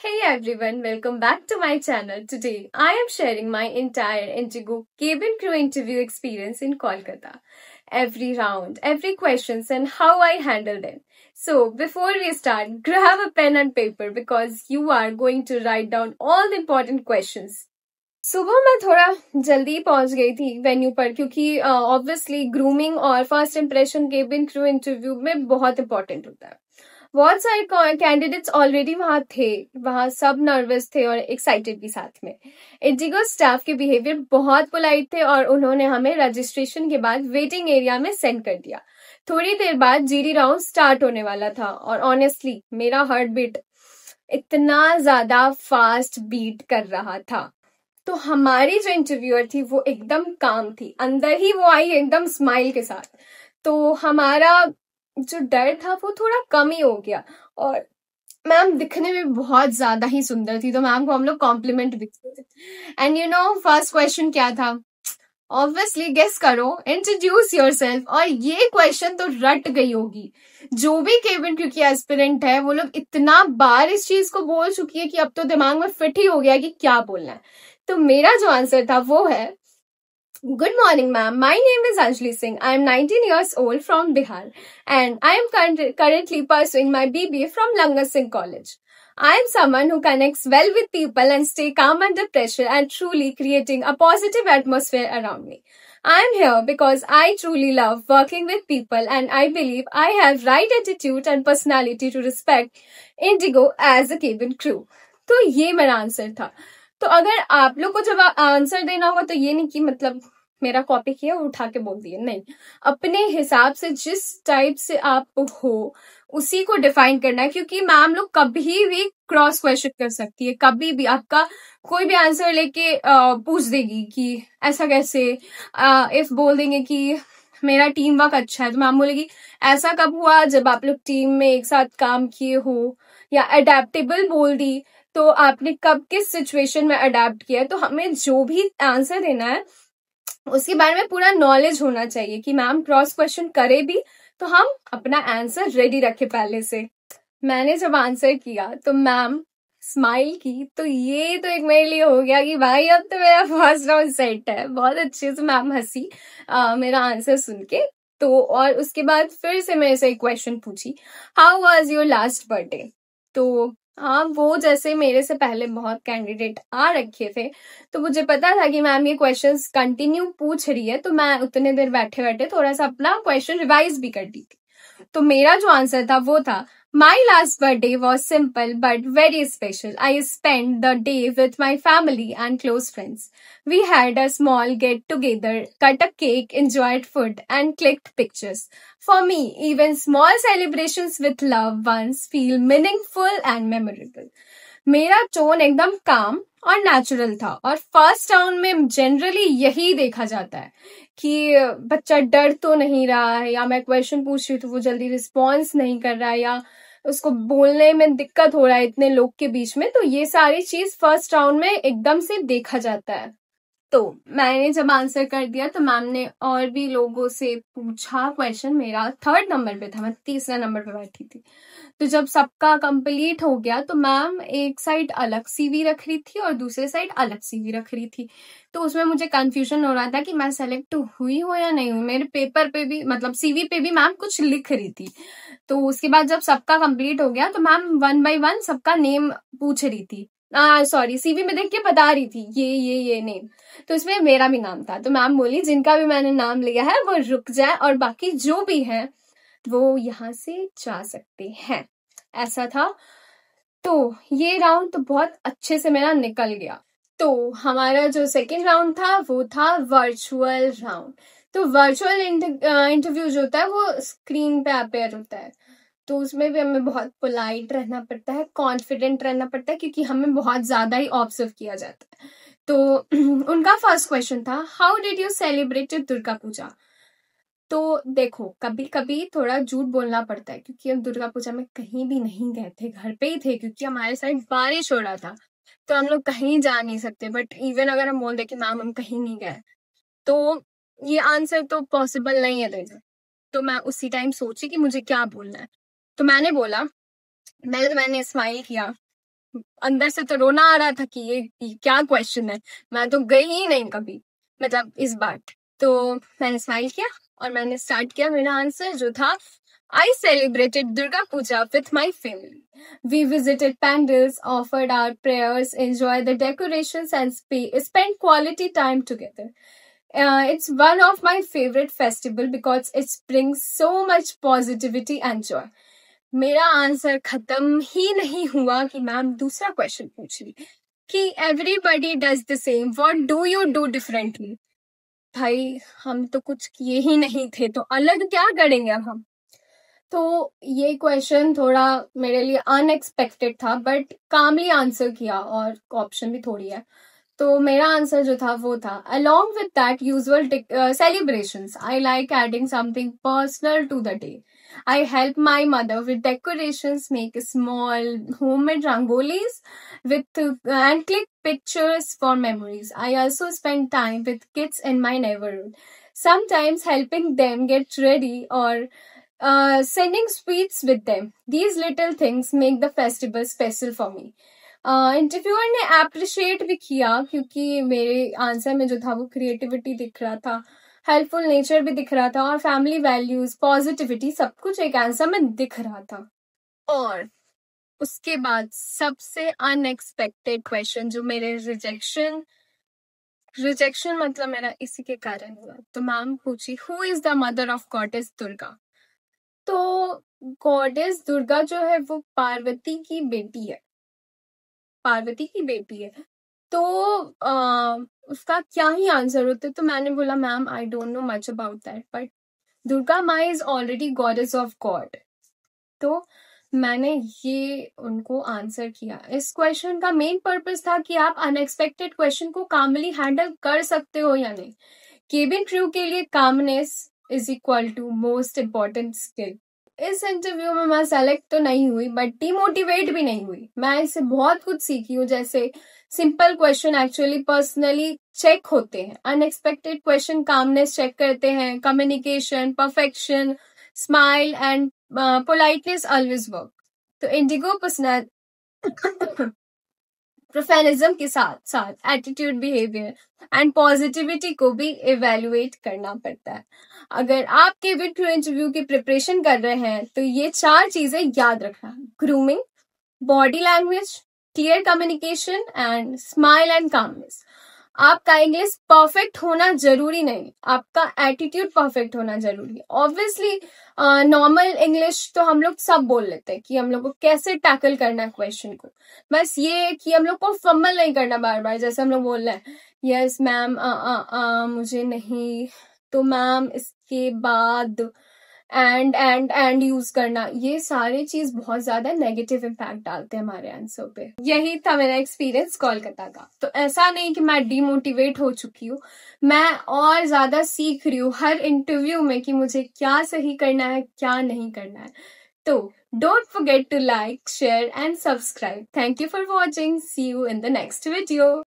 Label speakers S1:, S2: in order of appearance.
S1: Hey everyone, welcome back to my channel. Today I am sharing my entire Indigo cabin crew interview experience in Kolkata. Every round, every questions and how I handled it. So before we start, grab a pen and paper because you are going to write down all the important questions. सुबह मैं थोड़ा जल्दी पहुंच गई थी venue पर क्योंकि obviously grooming और first impression cabin crew interview में बहुत इंपॉर्टेंट होता है। बहुत सारे कैंडिडेट्स ऑलरेडी वहां थे, वहां सब नर्वस थे और एक्साइटेड भी साथ में। इंडिगो स्टाफ के बिहेवियर बहुत पोलाइट थे और उन्होंने हमें रजिस्ट्रेशन के बाद वेटिंग एरिया में सेंड कर दिया। थोड़ी देर बाद जीडी राउंड स्टार्ट होने वाला था और ऑनेस्टली मेरा हार्ट बीट इतना ज्यादा फास्ट बीट कर रहा था। तो हमारी जो इंटरव्यूअर थी वो एकदम काम थी, अंदर ही वो आई एकदम स्माइल के साथ। तो हमारा जो डर था वो थोड़ा कम ही हो गया और मैम दिखने में बहुत ज्यादा ही सुंदर थी, तो मैम को हम लोग कॉम्प्लीमेंट भी किए। एंड फर्स्ट क्वेश्चन क्या था? ऑब्वियसली गेस करो, इंट्रोड्यूस योरसेल्फ। और ये क्वेश्चन तो रट गई होगी। जो भी केबिन क्रू की एस्पिरेंट है वो लोग इतना बार इस चीज को बोल चुकी है कि अब तो दिमाग में फिट ही हो गया कि क्या बोलना है। तो मेरा जो आंसर था वो है, Good morning, ma'am. My name is Anjali Singh. I am 19 years old from Bihar and I am currently pursuing my BBA from Langa Singh College. I am someone who connects well with people and stay calm under pressure and truly creating a positive atmosphere around me. I am here because I truly love working with people and I believe I have right attitude and personality to respect Indigo as a cabin crew. तो ये मेरा answer था। तो अगर आप लोग को जब आंसर देना होगा तो ये नहीं कि मतलब मेरा कॉपी किया और उठा के बोल दिया, नहीं, अपने हिसाब से जिस टाइप से आप हो उसी को डिफाइन करना है, क्योंकि मैम लोग कभी भी क्रॉस क्वेश्चन कर सकती है। कभी भी आपका कोई भी आंसर लेके पूछ देगी कि ऐसा कैसे। इफ बोल देंगे कि मेरा टीम वर्क अच्छा है तो मैम बोलेगी ऐसा कब हुआ जब आप लोग टीम में एक साथ काम किए हो, या अडेप्टेबल बोल दी तो आपने कब किस सिचुएशन में अडेप्ट किया। तो हमें जो भी आंसर देना है उसके बारे में पूरा नॉलेज होना चाहिए कि मैम क्रॉस क्वेश्चन करे भी तो हम अपना आंसर रेडी रखे पहले से। मैंने जब आंसर किया तो मैम स्माइल की, तो ये तो एक मेरे लिए हो गया कि भाई अब तो मेरा फर्स्ट राउंड सेट है। बहुत अच्छे से मैम हंसी मेरा आंसर सुन के। तो और उसके बाद फिर से मेरे से एक क्वेश्चन पूछी, how was your last birthday. तो हाँ, वो जैसे मेरे से पहले बहुत कैंडिडेट आ रखे थे तो मुझे पता था कि मैम ये क्वेश्चंस कंटिन्यू पूछ रही है, तो मैं उतने देर बैठे बैठे थोड़ा सा अपना क्वेश्चन रिवाइज भी कर दी थी। तो मेरा जो आंसर था वो था, My last birthday was simple but very special. I spent the day with my family and close friends. We had a small get together, cut a cake, enjoyed food, and clicked pictures. For me, even small celebrations with loved ones feel meaningful and memorable. मेरा tone एकदम काम और natural था और first round में generally यही देखा जाता है कि बच्चा डर तो नहीं रहा है, या मैं क्वेश्चन पूछ रही हूँ तो वो जल्दी रिस्पॉन्स नहीं कर रहा है, या उसको बोलने में दिक्कत हो रहा है इतने लोग के बीच में। तो ये सारी चीज फर्स्ट राउंड में एकदम से देखा जाता है। तो मैंने जब आंसर कर दिया तो मैम ने और भी लोगों से पूछा क्वेश्चन। मेरा थर्ड नंबर पे था, मैं तीसरा नंबर पे बैठी थी। तो जब सबका कंप्लीट हो गया तो मैम एक साइड अलग सीवी रख रही थी और दूसरे साइड अलग सीवी रख रही थी। तो उसमें मुझे कंफ्यूजन हो रहा था कि मैं सेलेक्ट हुई हूँ या नहीं हुई। मेरे पेपर पे भी मतलब सीवी पे भी मैम कुछ लिख रही थी। तो उसके बाद जब सबका कंप्लीट हो गया तो मैम 1 बाय 1 सबका नेम पूछ रही थी, सॉरी सीवी में देख के बता रही थी ये नेम। तो इसमें मेरा भी नाम था। तो मैम बोली जिनका भी मैंने नाम लिया है वो रुक जाए और बाकी जो भी है वो यहाँ से जा सकते हैं। ऐसा था। तो ये राउंड तो बहुत अच्छे से मेरा निकल गया। तो हमारा जो सेकेंड राउंड था वो था वर्चुअल राउंड। तो वर्चुअल इंटरव्यू जो होता है वो स्क्रीन पे अपेयर होता है। तो उसमें भी हमें बहुत पोलाइट रहना पड़ता है, कॉन्फिडेंट रहना पड़ता है, क्योंकि हमें बहुत ज्यादा ही ऑब्जर्व किया जाता है। तो उनका फर्स्ट क्वेश्चन था, how did you celebrated Durga Puja. तो देखो कभी कभी थोड़ा झूठ बोलना पड़ता है क्योंकि हम दुर्गा पूजा में कहीं भी नहीं गए थे, घर पे ही थे, क्योंकि हमारे साइड बारिश हो रहा था तो हम लोग कहीं जा नहीं सकते। बट इवन अगर हम बोल दे कि मैम हम कहीं नहीं गए तो ये आंसर तो पॉसिबल नहीं है देना। तो मैं उसी टाइम सोची कि मुझे क्या बोलना है। तो मैंने बोला, मैंने स्माइल किया अंदर से तो रोना आ रहा था कि ये क्या क्वेश्चन है, मैं तो गई ही नहीं कभी, मतलब इस बार। तो मैंने स्माइल किया और मैंने स्टार्ट किया। मेरा आंसर जो था, I celebrated Durga Puja with my family. We visited pandals, offered our prayers, enjoyed the decorations, and spent quality time together. It's one of my favorite festival because it brings so much positivity and joy. मेरा answer खत्म ही नहीं हुआ कि ma'am दूसरा question पूछ रही कि everybody does the same, what do you do differently. भाई हम तो कुछ किए ही नहीं थे, तो अलग क्या करेंगे अब हम। तो ये क्वेश्चन थोड़ा मेरे लिए अनएक्सपेक्टेड था, बट कामली आंसर किया और ऑप्शन भी थोड़ी है। तो मेरा आंसर जो था वो था, along with that usual celebrations, I like adding something personal to the day. I help my mother with decorations, make small homemade rangolis and click pictures for memories. I also spend time with kids in my neighborhood, sometimes helping them get ready or sending sweets with them. These little things make the festival special for me. Interviewer ने appreciate भी किया क्योंकि मेरे answer में जो था वो creativity दिख रहा था, हेल्पफुल नेचर भी दिख रहा था और फैमिली वैल्यूज, पॉजिटिविटी, सब कुछ एक आंसर में दिख रहा था। और उसके बाद सबसे अनएक्सपेक्टेड क्वेश्चन जो मेरे रिजेक्शन मतलब मेरा इसी के कारण हुआ। तो मैम पूछी, who is the mother of goddess Durga. तो गॉडेस दुर्गा जो है वो पार्वती की बेटी है, पार्वती की बेटी है। तो उसका क्या ही आंसर होता। तो मैंने बोला, ma'am I don't know much about that, but Durga Maa is already goddess of god. तो मैंने ये उनको आंसर किया। इस क्वेश्चन का मेन पर्पस था कि आप अनएक्सपेक्टेड क्वेश्चन को कामली हैंडल कर सकते हो या नहीं। केबिन क्रू के लिए calmness is equal to most important skill. इस इंटरव्यू में मैं सेलेक्ट तो नहीं हुई, बट डिमोटिवेट भी नहीं हुई। मैं इससे बहुत कुछ सीखी हूँ। जैसे simple question actually personally check होते हैं, अनएक्सपेक्टेड क्वेश्चन कामनेस चेक करते हैं, communication, perfection, smile and politeness always work. तो इंडिगो प्रोफेशनलिज्म के साथ साथ एटीट्यूड, बिहेवियर एंड पॉजिटिविटी को भी इवेल्युएट करना पड़ता है। अगर आप केबिन क्रू इंटरव्यू की प्रिपरेशन कर रहे हैं तो ये 4 चीजें याद रखना: grooming, body language, clear communication and smile and calmness. आपका इंग्लिश परफेक्ट होना जरूरी नहीं, आपका एटीट्यूड परफेक्ट होना जरूरी है। ऑब्वियसली नॉर्मल इंग्लिश तो हम लोग सब बोल लेते हैं कि हम लोग को कैसे टैकल करना है क्वेश्चन को, बस ये कि हम लोग को फंबल नहीं करना बार बार। जैसे हम लोग बोल रहे हैं, यस मैम, मुझे नहीं, तो मैम इसके बाद एंड यूज करना, ये सारी चीज बहुत ज्यादा नेगेटिव इम्पैक्ट डालते हैं हमारे आंसर पे। यही था मेरा एक्सपीरियंस कोलकाता का। तो ऐसा नहीं कि मैं डिमोटिवेट हो चुकी हूँ, मैं और ज्यादा सीख रही हूँ हर इंटरव्यू में कि मुझे क्या सही करना है, क्या नहीं करना है। तो don't forget to like, share and subscribe. Thank you for watching. See you in the next video.